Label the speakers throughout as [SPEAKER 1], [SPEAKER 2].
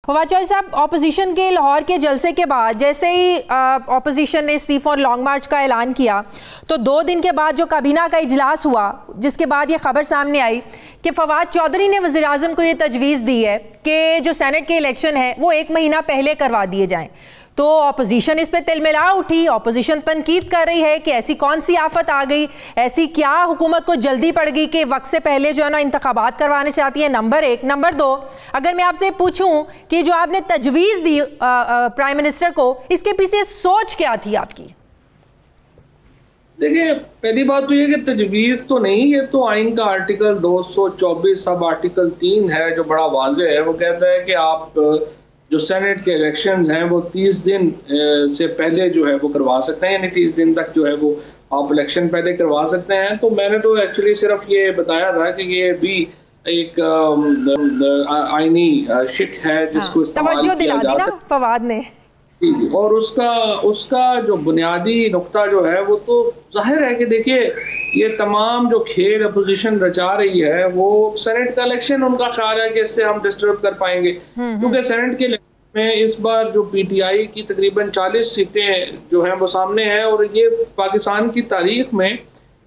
[SPEAKER 1] फवाद चौधरी साहब, ऑपोजिशन के लाहौर के जलसे के बाद जैसे ही ऑपोजिशन ने इस्तीफा और लॉन्ग मार्च का ऐलान किया तो 2 दिन के बाद जो काबीना का इजलास हुआ, जिसके बाद ये खबर सामने आई कि फवाद चौधरी ने वज़ीर आज़म को ये तजवीज़ दी है कि जो सेनेट के इलेक्शन है वो 1 महीना पहले करवा दिए जाएं। तो ऑपोजिशन इस पे तिलमिला उठी, ऑपोजिशन तनकीद कर रही है कि ऐसी कौन सी आफत आ गई, ऐसी क्या हुकूमत को जल्दी पड़ गई कि वक्त से पहले जो है ना इंतखाबात करवाने चाहती है, नंबर 1। नंबर 2, अगर मैं आपसे पूछूं कि जो आपने तजवीज़ दी प्राइम मिनिस्टर को, इसके पीछे सोच क्या थी आपकी?
[SPEAKER 2] देखिए, पहली बात तो ये कि तजवीज़ तो नहीं, ये तो आइन का आर्टिकल 224 सब आर्टिकल 3 है जो बड़ा वाज़ेह है। वो कहता है कि आप जो सेनेट के इलेक्शंस हैं वो 30 दिन से पहले जो है वो करवा सकते हैं, यानी 30 दिन तक जो है वो आप इलेक्शन पहले करवा सकते हैं। तो मैंने तो एक्चुअली सिर्फ ये बताया था कि ये भी एक आईनी शिक है जिसको इस्तेमाल किया जा सकता है
[SPEAKER 1] फवाद ने।
[SPEAKER 2] और उसका जो बुनियादी नुक्ता जो है वो तो जाहिर है कि देखिए, ये तमाम जो खेल अपोजिशन रचा रही है वो सेनेट का इलेक्शन, उनका ख्याल है कि इससे हम डिस्टर्ब कर पाएंगे, क्योंकि सेनेट के इलेक्शन में इस बार जो पीटीआई की तकरीबन 40 सीटें जो हैं वो सामने हैं, और ये पाकिस्तान की तारीख में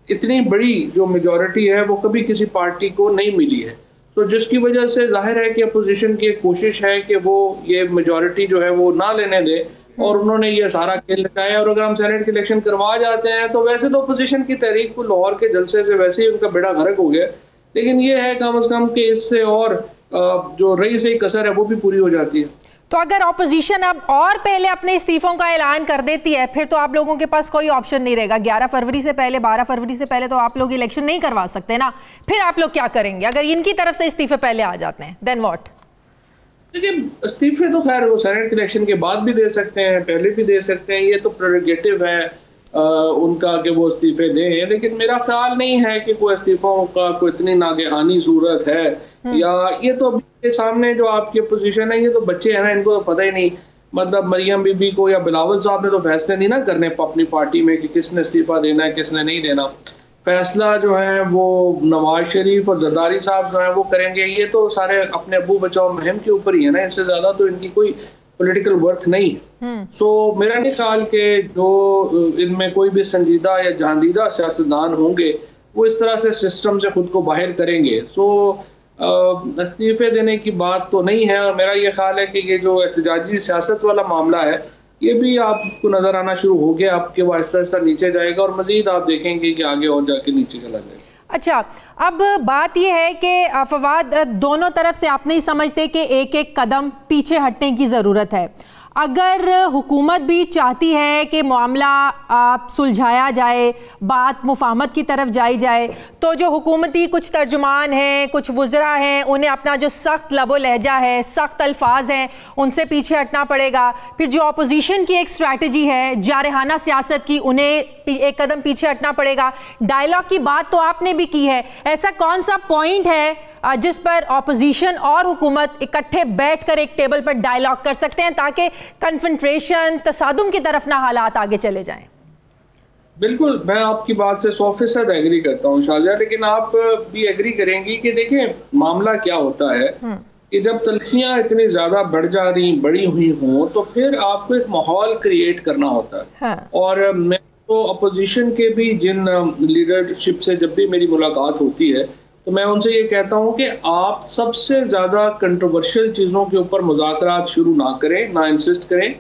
[SPEAKER 2] इतनी बड़ी जो मेजॉरिटी है वो कभी किसी पार्टी को नहीं मिली है। तो जिसकी वजह से जाहिर है कि अपोजिशन की एक कोशिश है कि वो ये मेजॉरिटी जो है वो ना लेने दे, और उन्होंने ये सारा खेल रचाया। और अगर हम सेनेट के इलेक्शन करवा जाते हैं तो वैसे तो अपोजिशन की तहरीक को लाहौर के जलसे से वैसे ही उनका बेड़ा गर्क हो गया, लेकिन ये है कम अज कम कि इससे और जो रही से कसर है वो भी पूरी हो जाती है।
[SPEAKER 1] तो अगर ऑपोजिशन अब और पहले अपने इस्तीफों का ऐलान कर देती है फिर तो आप लोगों के पास कोई ऑप्शन नहीं रहेगा। 11 फरवरी से पहले, 12 फरवरी से पहले तो आप लोग इलेक्शन नहीं करवा सकते ना। फिर आप लोग क्या करेंगे अगर इनकी तरफ से इस्तीफे पहले आ जाते हैं? Then what?
[SPEAKER 2] देखिए, इस्तीफे तो खैर वो सेनेट के इलेक्शन के बाद भी दे सकते हैं, पहले भी दे सकते हैं, ये तो प्रेरोगेटिव है उनका कि वो इस्तीफे दें। लेकिन मेरा ख्याल नहीं है कि कोई इस्तीफों का कोई इतनी नागहानी सूरत है, या ये तो अभी सामने जो आपकी अपोजिशन है ये तो बच्चे हैं ना, इनको तो पता ही नहीं। मतलब मरियम बीबी को या बिलावल साहब ने तो फैसले नहीं ना करने अपनी पार्टी में कि किसने इस्तीफा देना है किसने नहीं देना। फैसला जो है वो नवाज शरीफ और जरदारी साहब जो है वो करेंगे। ये तो सारे अपने अबू बचाओ मुहिम के ऊपर ही है ना, इससे ज्यादा तो इनकी कोई पॉलिटिकल वर्थ नहीं। सो मेरा नहीं ख्याल कि जो इनमें कोई भी संजीदा या जांदीदा सियासतदान होंगे वो इस तरह से सिस्टम से खुद को बाहर करेंगे। सो इस्तीफे देने की बात तो नहीं है। और मेरा ये ख्याल है कि ये जो एहतजाजी सियासत वाला मामला है ये भी आपको नजर आना शुरू हो गया, आपके वो आहिस्ता आहिस्ता नीचे जाएगा और मजीद आप देखेंगे कि आगे और जाके नीचे चला जाएगा।
[SPEAKER 1] अच्छा, अब बात यह है कि फवाद, दोनों तरफ से आप नहीं समझते कि एक एक कदम पीछे हटने की ज़रूरत है? अगर हुकूमत भी चाहती है कि मामला आप सुलझाया जाए, बात मुफाहमत की तरफ जाई जाए, तो जो हुकूमती कुछ तर्जुमान हैं, कुछ वुज़रा हैं, उन्हें अपना जो सख्त लबो लहजा है, सख्त अल्फाज हैं, उनसे पीछे हटना पड़ेगा। फिर जो अपोजिशन की एक स्ट्रैटेजी है जारहाना सियासत की, उन्हें एक कदम पीछे हटना पड़ेगा। डायलॉग की बात तो आपने भी की है, ऐसा कौन सा पॉइंट है जिस पर ऑपोजिशन और हुकूमत इकट्ठे बैठकर एक टेबल पर डायलॉग कर सकते हैं ताकि कन्फ्रंट्रेशन, तसादुम की तरफ ना हालात आगे चले जाएं?
[SPEAKER 2] बिल्कुल, मैं आपकी बात से 100% एग्री करता हूँ शाहजहा, लेकिन आप भी एग्री करेंगी कि देखिए मामला क्या होता है कि जब तलखियाँ इतनी ज्यादा बढ़ी हुई हों तो फिर आपको एक माहौल क्रिएट करना होता है। और मैं तो अपोजिशन के भी जिन लीडरशिप से जब भी मेरी मुलाकात होती है तो मैं उनसे ये कहता हूँ कि आप सबसे ज़्यादा कंट्रोवर्शियल चीज़ों के ऊपर मुज़ाकरात शुरू ना करें, ना इंसिस्ट करें।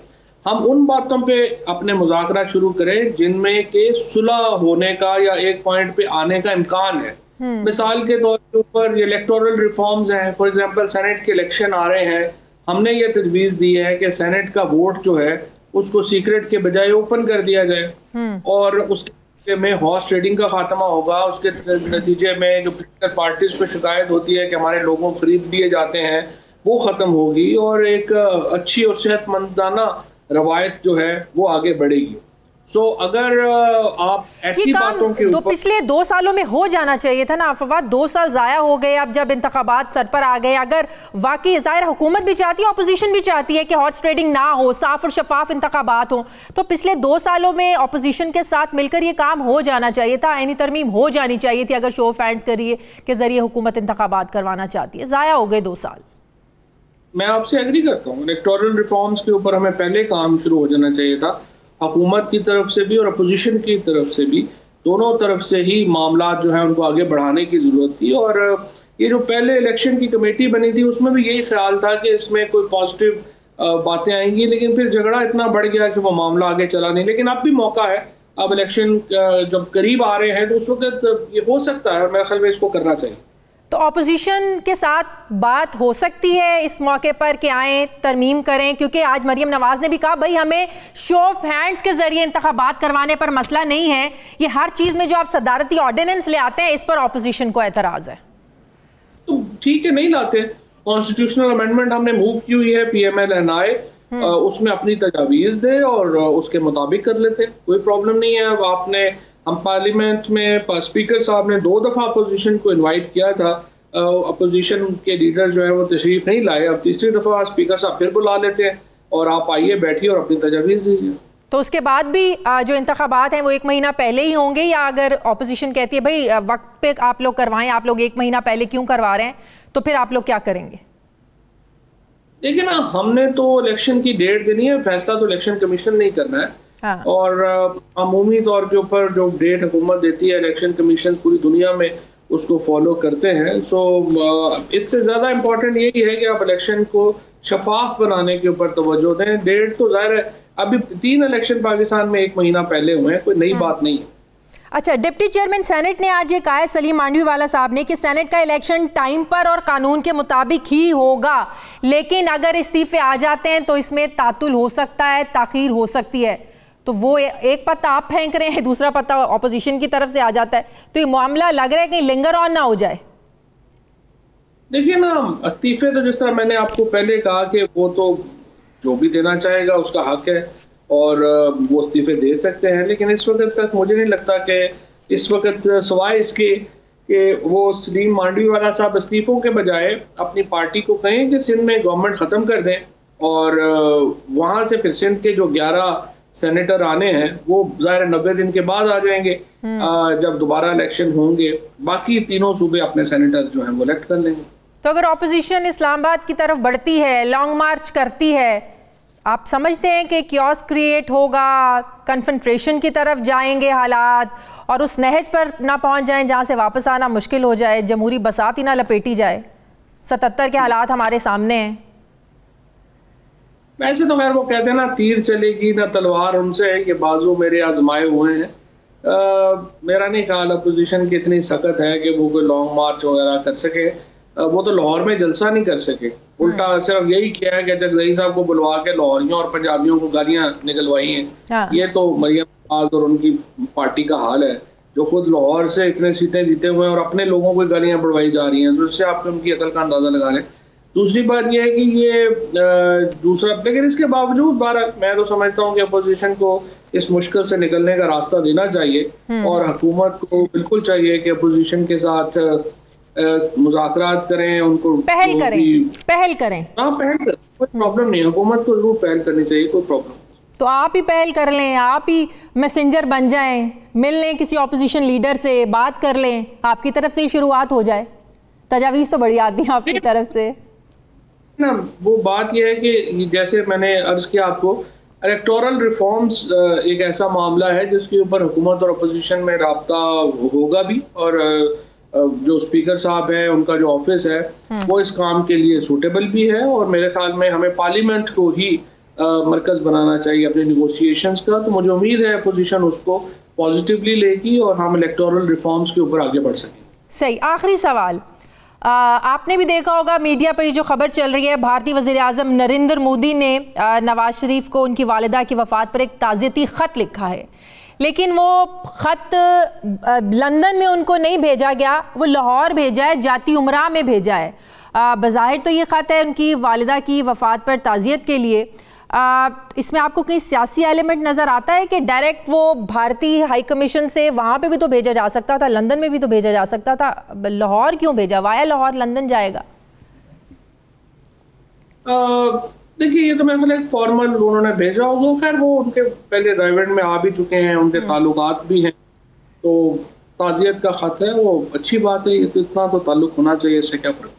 [SPEAKER 2] हम उन बातों पे अपने मुज़ाकरात शुरू करें जिनमें के सुलह होने का या एक पॉइंट पे आने का इम्कान है। मिसाल के तौर के ऊपर ये इलेक्टोरल रिफॉर्म्स हैं, फॉर एग्जांपल सेनेट के इलेक्शन आ रहे हैं, हमने ये तजवीज़ दी है कि सेनेट का वोट जो है उसको सीक्रेट के बजाय ओपन कर दिया जाए, और उसके में हॉर्स ट्रेडिंग का खात्मा होगा। उसके नतीजे में जो पोलिटिकल पार्टीज को शिकायत होती है कि हमारे लोगों खरीद लिए जाते हैं वो खत्म होगी, और एक अच्छी और सेहतमंदाना रवायत जो है वो आगे बढ़ेगी। सो अगर आप ऐसी बातों के ऊपर,
[SPEAKER 1] पिछले 2 सालों में हो जाना चाहिए था ना फवाद। 2 साल जाया हो गए अब जब इंतखाबात सर पर आ गए। अगर वाकई जाहिर हुकूमत भी चाहती है, अपोजिशन भी चाहती है कि हॉर्स ट्रेडिंग ना हो, साफ और शफाफ इंतखाबात हो, तो पिछले 2 सालों में अपोजिशन के साथ मिलकर ये काम हो जाना चाहिए था, आईनी तरमीम हो जानी चाहिए थी अगर शो ऑफ हैंड्स के जरिए हुकूमत इंतखाबात करवाना चाहती है। जाया हो गए 2 साल।
[SPEAKER 2] मैं आपसे एग्री करता हूँ। इलेक्टोरल रिफॉर्म्स के ऊपर हमें पहले काम शुरू हो जाना चाहिए था, हुकूमत की तरफ से भी और अपोजिशन की तरफ से भी, दोनों तरफ से ही मामला जो है उनको आगे बढ़ाने की ज़रूरत थी। और ये जो पहले इलेक्शन की कमेटी बनी थी उसमें भी यही ख्याल था कि इसमें कोई पॉजिटिव बातें आएंगी, लेकिन फिर झगड़ा इतना बढ़ गया कि वो मामला आगे चला नहीं। लेकिन अब भी मौका है, अब इलेक्शन जब करीब आ रहे हैं तो उस वक्त ये हो सकता है, मेरे ख्याल में इसको करना चाहिए।
[SPEAKER 1] तो ऑपोजिशन के साथ बात हो सकती है इस मौके पर कि आए तरमीम करें, क्योंकि आज मरियम नवाज ने भी कहा भाई हमें शो ऑफ हैंड्स के जरिए इंतखाबात करवाने पर मसला नहीं है, ये हर चीज में जो आप सदारती ऑर्डिनेंस ले आते हैं इस पर ऑपोजिशन को एतराज है।
[SPEAKER 2] तो ठीक है, नहीं लाते, कॉन्स्टिट्यूशनल अमेंडमेंट हमने मूव की हुई है, PML-NI उसमें अपनी तजावीज़ दे और उसके मुताबिक कर लेते, कोई प्रॉब्लम नहीं है। अब आपने, हम पार्लियामेंट में स्पीकर साहब ने 2 दफ़ा अपोजिशन को इनवाइट किया था, अपोजिशन के लीडर जो है वो तशरीफ नहीं लाए, अब तीसरी दफ़ा स्पीकर साहब फिर बुला लेते हैं और आप आइए, बैठिए और अपनी तजावीज़ दीजिए।
[SPEAKER 1] तो उसके बाद भी जो इंतखाबात हैं वो 1 महीना पहले ही होंगे, या अगर ऑपोजिशन कहती है भाई वक्त पे आप लोग करवाएं, आप लोग 1 महीना पहले क्यों करवा रहे हैं, तो फिर आप लोग क्या करेंगे?
[SPEAKER 2] देखिए ना, हमने तो इलेक्शन की डेट देनी है, फैसला तो इलेक्शन कमीशन नहीं करना है। हाँ। और अमूमी तौर के ऊपर जो डेट हुकूमत देती है, इलेक्शन कमीशन पूरी दुनिया में उसको फॉलो करते हैं। सो इससे ज़्यादा इम्पोर्टेंट यही है कि आप इलेक्शन को शफाफ बनाने के ऊपर तवज्जो दें। डेट तो ज़ाहिर है, अभी 3 इलेक्शन पाकिस्तान में 1 महीना पहले हुए हैं, कोई नई बात नहीं है।
[SPEAKER 1] अच्छा, डिप्टी चेयरमैन सेनेट ने आज ये कहा है सलीम मांडवीवाला साहब ने कि सेनेट का इलेक्शन टाइम पर और कानून के मुताबिक ही होगा, लेकिन अगर इस्तीफे आ जाते हैं तो इसमें तातुल हो सकता है, ताखीर हो सकती है। तो वो एक पत्ता आप फेंक रहे हैं, दूसरा पत्ता ऑपोजिशन की तरफ से आ जाता है, तो ये मामला लग रहा है कि लिंगर ऑन ना हो जाए।
[SPEAKER 2] देखिए ना, इस्तीफे तो जिस तरह मैंने आपको पहले कहा कि वो तो जो भी देना चाहेगा उसका हक है और वो इस्तीफे दे सकते हैं, लेकिन इस वक्त तक मुझे नहीं लगता कि इस वक्त सवाए इसके कि वो सलीम मांडवीवाला साहब इस्तीफों के बजाय अपनी पार्टी को कहें कि सिंध में गवर्नमेंट ख़त्म कर दें और वहाँ से फिर सिंध के जो 11 सेनेटर आने हैं वो ज़ाहिर 90 दिन के बाद आ जाएंगे, जब दोबारा इलेक्शन होंगे, बाकी तीनों सूबे अपने सेनेटर जो हैं वो इलेक्ट कर लेंगे।
[SPEAKER 1] तो अगर ऑपोजिशन इस्लामाबाद की तरफ बढ़ती है, लॉन्ग मार्च करती है, आप समझते हैं कि क्योस क्रिएट होगा, कन्फंट्रेशन की तरफ जाएंगे हालात और उस नहज पर ना पहुंच जाएं जहां से वापस आना मुश्किल हो जाए, जमहूरी बसात ही ना लपेटी जाए? 77 के हालात हमारे सामने हैं।
[SPEAKER 2] वैसे तो खैर वो कहते हैं ना, तीर चलेगी ना तलवार उनसे, ये बाजू मेरे आजमाए हुए हैं। मेरा नहीं ख्याल अपोजिशन की इतनी सख्त है कि वो कोई लॉन्ग मार्च वगैरह कर सके। वो तो लाहौर में जलसा नहीं कर सके, उल्टा सिर्फ यही किया है कि जगदई साहब को बुलवा के लाहौरियों और पंजाबियों को गालियां निकलवाई हैं। हाँ। ये तो मरियम नवाज और उनकी पार्टी का हाल है, जो खुद लाहौर से इतने सीटें जीते हुए हैं और अपने लोगों को गालियां बढ़वाई जा रही हैं, तो इससे आप उनकी अकल का अंदाजा लगा लें। दूसरी बात यह है कि ये दूसरा, लेकिन इसके बावजूद भारत, मैं तो समझता हूँ कि अपोजिशन को इस मुश्किल से निकलने का रास्ता देना चाहिए और हुकूमत को बिल्कुल चाहिए कि अपोजिशन के साथ मुज़ाकरात करें, उनको
[SPEAKER 1] पहल करें।
[SPEAKER 2] हाँ, पहल करें, कोई प्रॉब्लम नहीं, हुकूमत को जरूर पहल करनी चाहिए, कोई प्रॉब्लम।
[SPEAKER 1] तो आप ही पहल कर लें, आप ही मैसेंजर बन जाएं, मिल लें किसी ऑपोजिशन लीडर से, बात कर लें, आपकी तरफ से ही शुरुआत हो जाए। तजावीज़ तो बड़ी आती हैं आपकी तरफ से
[SPEAKER 2] ना। वो बात यह है कि जैसे मैंने अर्ज किया आपको, इलेक्टोरल रिफॉर्म्स एक ऐसा मामला है जिसके ऊपर हुकूमत और अपोजिशन में राब्ता होगा भी, और जो स्पीकर साहब हैं उनका जो ऑफिस है वो इस काम के लिए सूटेबल भी है, और मेरे ख्याल में हमें पार्लियामेंट को ही मरकज़ बनाना चाहिए अपने निगोशिएशंस का। तो मुझे उम्मीद है अपोजिशन उसको पॉजिटिवली लेगी और हम इलेक्टोरल रिफॉर्म्स के ऊपर आगे बढ़ सकेंगे।
[SPEAKER 1] सही। आखिरी सवाल, आपने भी देखा होगा मीडिया पर जो खबर चल रही है, भारतीय वज़ीर आज़म नरेंद्र मोदी ने नवाज शरीफ को उनकी वालिदा की वफ़ात पर एक ताज़ियती ख़त लिखा है, लेकिन वो ख़त लंदन में उनको नहीं भेजा गया, वो लाहौर भेजा है, जाती उमरा में भेजा है। बज़ाहिर तो ये ख़त है उनकी वालिदा की वफ़ात पर ताज़ियत के लिए। इसमें आपको कहीं सियासी एलिमेंट नज़र आता है कि डायरेक्ट वो भारतीय हाई कमीशन से वहाँ पे भी तो भेजा जा सकता था, लंदन में भी तो भेजा जा सकता था, लाहौर क्यों भेजा, वाया लाहौर लंदन जाएगा?
[SPEAKER 2] देखिए, ये तो मैं एक फॉर्मल उन्होंने भेजा होगा, खैर वो उनके पहले राइवेंट में आ भी चुके हैं, उनके ताल्लुकात भी हैं, तो ताज़ियत का ख़त है, वो अच्छी बात है, ये तो इतना तो ताल्लुक होना चाहिए, इससे क्या फ़र्क।